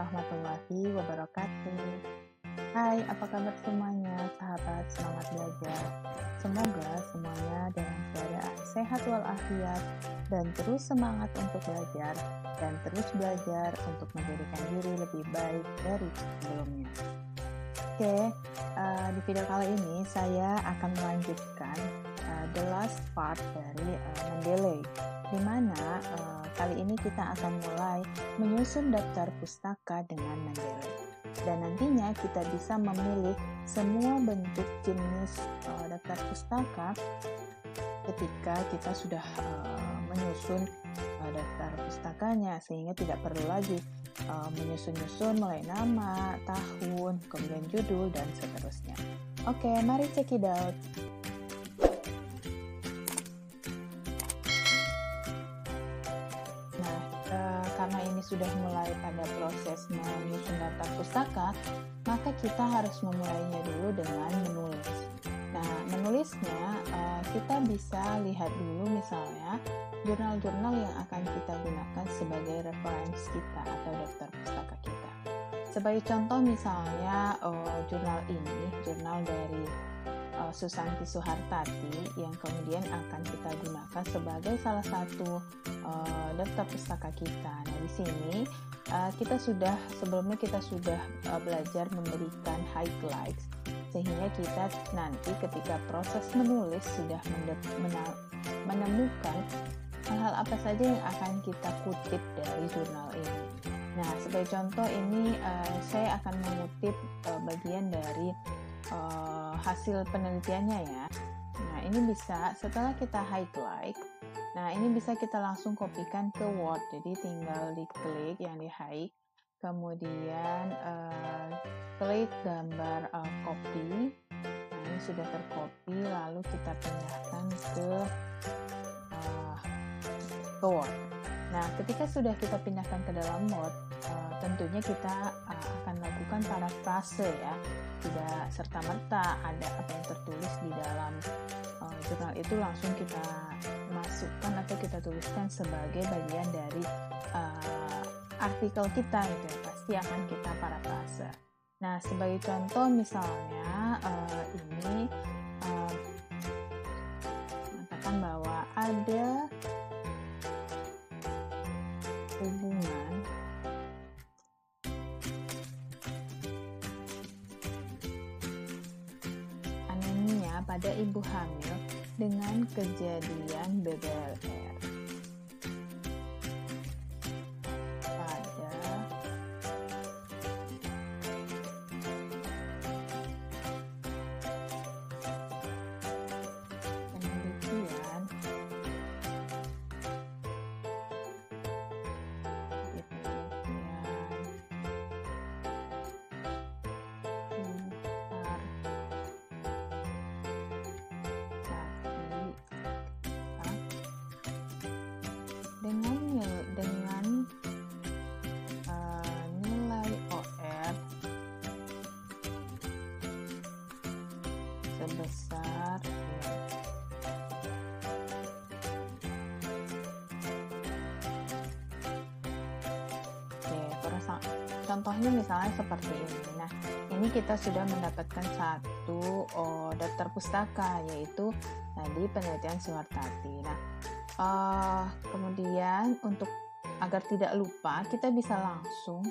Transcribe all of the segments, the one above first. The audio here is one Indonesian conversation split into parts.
warahmatullahi wabarakatuh. Hai, apa kabar semuanya, sahabat semangat belajar? Semoga semuanya dalam keadaan sehat walafiat dan terus semangat untuk belajar dan terus belajar untuk menjadikan diri lebih baik dari sebelumnya. Oke, di video kali ini saya akan melanjutkan the last part dari Mendeley, di mana kali ini kita akan mulai menyusun daftar pustaka dengan Mendeley. Dan nantinya kita bisa memilih semua bentuk jenis daftar pustaka ketika kita sudah menyusun daftar pustakanya, sehingga tidak perlu lagi menyusun-nyusun mulai nama, tahun, kemudian judul, dan seterusnya. Oke, mari check it out. Karena ini sudah mulai pada proses menyusun daftar pustaka, maka kita harus memulainya dulu dengan menulis. Nah, menulisnya kita bisa lihat dulu misalnya jurnal-jurnal yang akan kita gunakan sebagai referensi kita atau daftar pustaka kita. Sebagai contoh misalnya jurnal ini, jurnal dari Susanti Suhartati yang kemudian akan kita gunakan sebagai salah satu daftar pustaka kita. Nah, di sini sebelumnya kita sudah belajar memberikan highlights, sehingga kita nanti ketika proses menulis sudah menemukan hal-hal apa saja yang akan kita kutip dari jurnal ini. Nah, sebagai contoh ini saya akan mengutip bagian dari hasil penelitiannya ya. Nah, ini bisa setelah kita highlight, nah ini bisa kita langsung kopikan ke Word. Jadi tinggal diklik yang di hide, kemudian klik gambar copy. Nah, ini sudah tercopy, lalu kita pindahkan ke Word. Nah, ketika sudah kita pindahkan ke dalam Word, tentunya kita akan lakukan parafrase ya. Tidak serta-merta ada apa yang tertulis di dalam jurnal itu langsung kita masukkan atau kita tuliskan sebagai bagian dari artikel kita gitu ya. Pasti akan kita parafrase. Nah, sebagai contoh misalnya ini mengatakan bahwa ada hubungan anemia pada ibu hamil dengan kejadian BBLR pada penelitian dengan nilai OR sebesar contohnya misalnya seperti ini. Nah, ini kita sudah mendapatkan satu daftar pustaka, yaitu tadi penelitian Suhartati. Nah, kemudian untuk agar tidak lupa, kita bisa langsung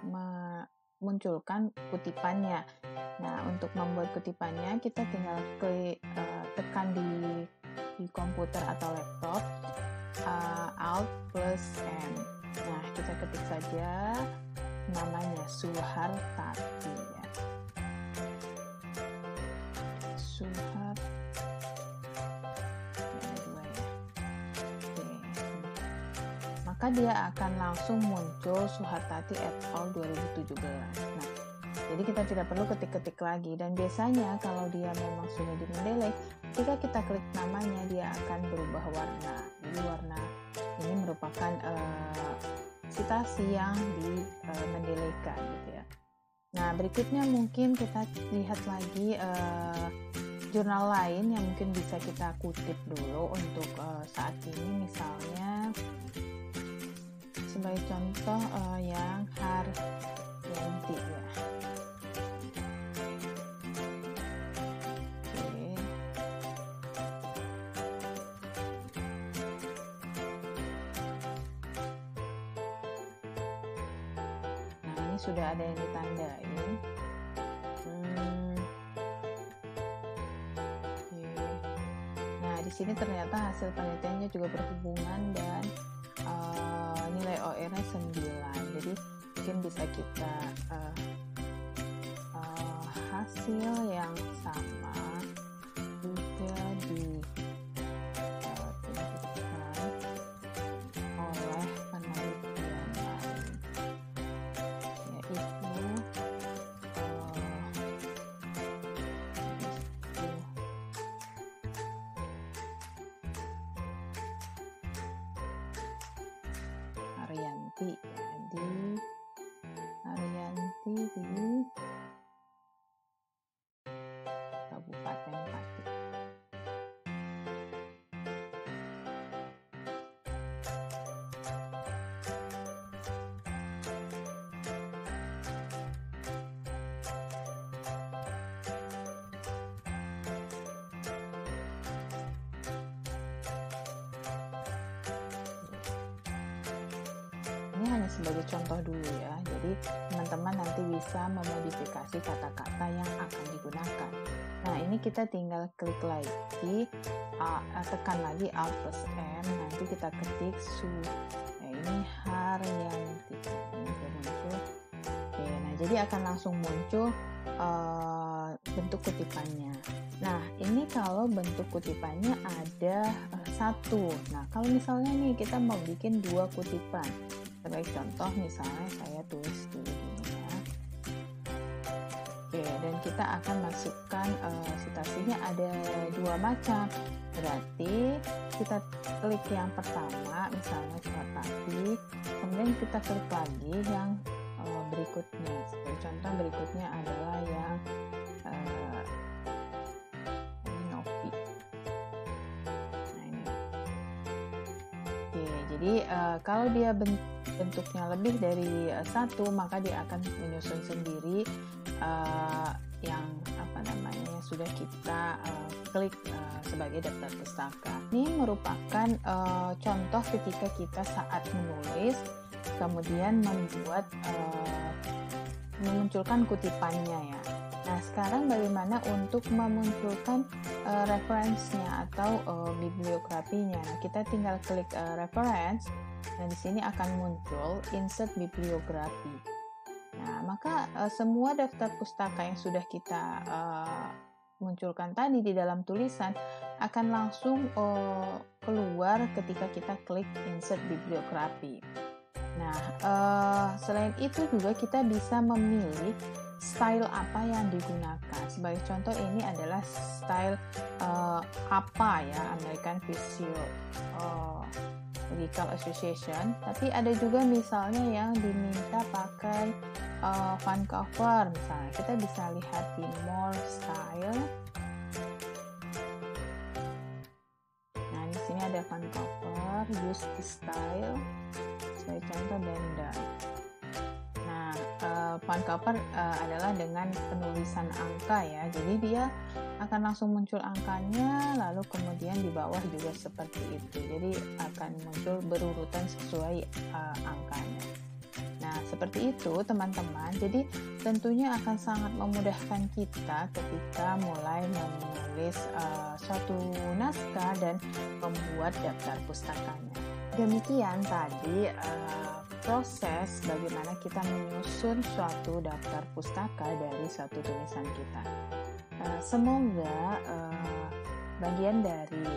memunculkan kutipannya. Nah, untuk membuat kutipannya, kita tinggal tekan di komputer atau laptop, Alt plus M. Nah, kita ketik saja namanya Suhartati ya. Maka dia akan langsung muncul Suhartati et al. 2017. Nah, jadi kita tidak perlu ketik-ketik lagi, dan biasanya kalau dia memang sudah di Mendeley, ketika kita klik namanya dia akan berubah warna. Jadi warna ini merupakan citasi yang di Mendeleykan gitu ya. Nah, berikutnya mungkin kita lihat lagi jurnal lain yang mungkin bisa kita kutip dulu untuk saat ini, misalnya sebagai contoh yang Haryanti ya. Oke. Nah, ini sudah ada yang ditandain. Di sini ternyata hasil penelitiannya juga berhubungan dan nilai OR-nya 9. Jadi mungkin bisa kita hasil yang sama juga ditunjukkan oleh penelitian lain, yaitu Haryanti di Kabupaten Pati. Ini hanya sebagai contoh dulu ya, jadi teman-teman nanti bisa memodifikasi kata-kata yang akan digunakan. Nah, ini kita tinggal klik lagi, tekan lagi Alt plus M, nanti kita ketik ini Haryanti, ini muncul. Oke, nah jadi akan langsung muncul bentuk kutipannya. Nah, ini kalau bentuk kutipannya ada satu. Nah, kalau misalnya nih kita mau bikin 2 kutipan, sebagai contoh misalnya saya tulis dulu ini ya. Oke, dan kita akan masukkan citasinya ada 2 macam. Berarti kita klik yang pertama, misalnya Suhartati, kemudian kita klik lagi yang berikutnya. Sebagai contoh berikutnya adalah yang Novi. Nah ini. Oke, jadi kalau dia bentuknya lebih dari 1, maka dia akan menyusun sendiri yang sudah kita klik sebagai daftar pustaka. Ini merupakan contoh ketika kita saat menulis kemudian memunculkan kutipannya ya. Nah, sekarang bagaimana untuk memunculkan referensinya atau bibliografinya? Nah, kita tinggal klik reference. Nah, di sini akan muncul insert bibliografi. Nah, maka semua daftar pustaka yang sudah kita munculkan tadi di dalam tulisan akan langsung keluar ketika kita klik insert bibliografi. Nah, selain itu juga kita bisa memilih style apa yang digunakan. Sebagai contoh ini adalah style apa ya, American Physiological Association. Tapi ada juga misalnya yang diminta pakai Vancouver misalnya. Kita bisa lihat di more style. Nah, di sini ada Vancouver, use style. Sebagai contoh Benda. Nah, Vancouver adalah dengan penulisan angka ya. Jadi dia akan langsung muncul angkanya, lalu kemudian di bawah juga seperti itu. Jadi akan muncul berurutan sesuai angkanya. Nah, seperti itu teman-teman. Jadi tentunya akan sangat memudahkan kita ketika mulai menulis suatu naskah dan membuat daftar pustakanya. Demikian tadi proses bagaimana kita menyusun suatu daftar pustaka dari satu tulisan kita. Semoga bagian dari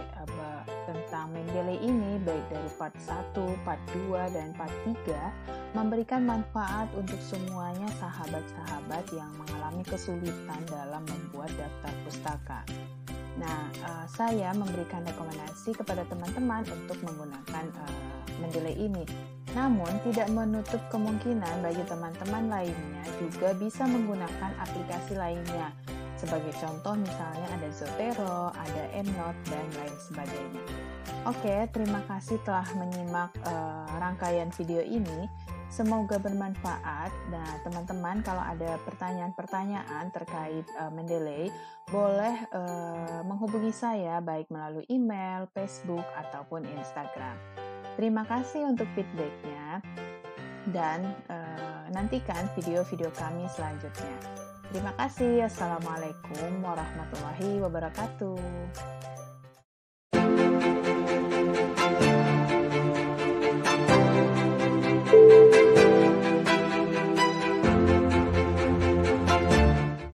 tentang Mendeley ini, baik dari part 1, part 2, dan part 3, memberikan manfaat untuk semuanya sahabat-sahabat yang mengalami kesulitan dalam membuat daftar pustaka. Nah, saya memberikan rekomendasi kepada teman-teman untuk menggunakan Mendeley ini. Namun, tidak menutup kemungkinan bagi teman-teman lainnya juga bisa menggunakan aplikasi lainnya. Sebagai contoh misalnya ada Zotero, ada EndNote, dan lain sebagainya. Oke, terima kasih telah menyimak rangkaian video ini. Semoga bermanfaat. Nah, teman-teman kalau ada pertanyaan-pertanyaan terkait Mendeley, boleh menghubungi saya baik melalui email, Facebook, ataupun Instagram. Terima kasih untuk feedbacknya dan nantikan video-video kami selanjutnya. Terima kasih. Assalamualaikum warahmatullahi wabarakatuh.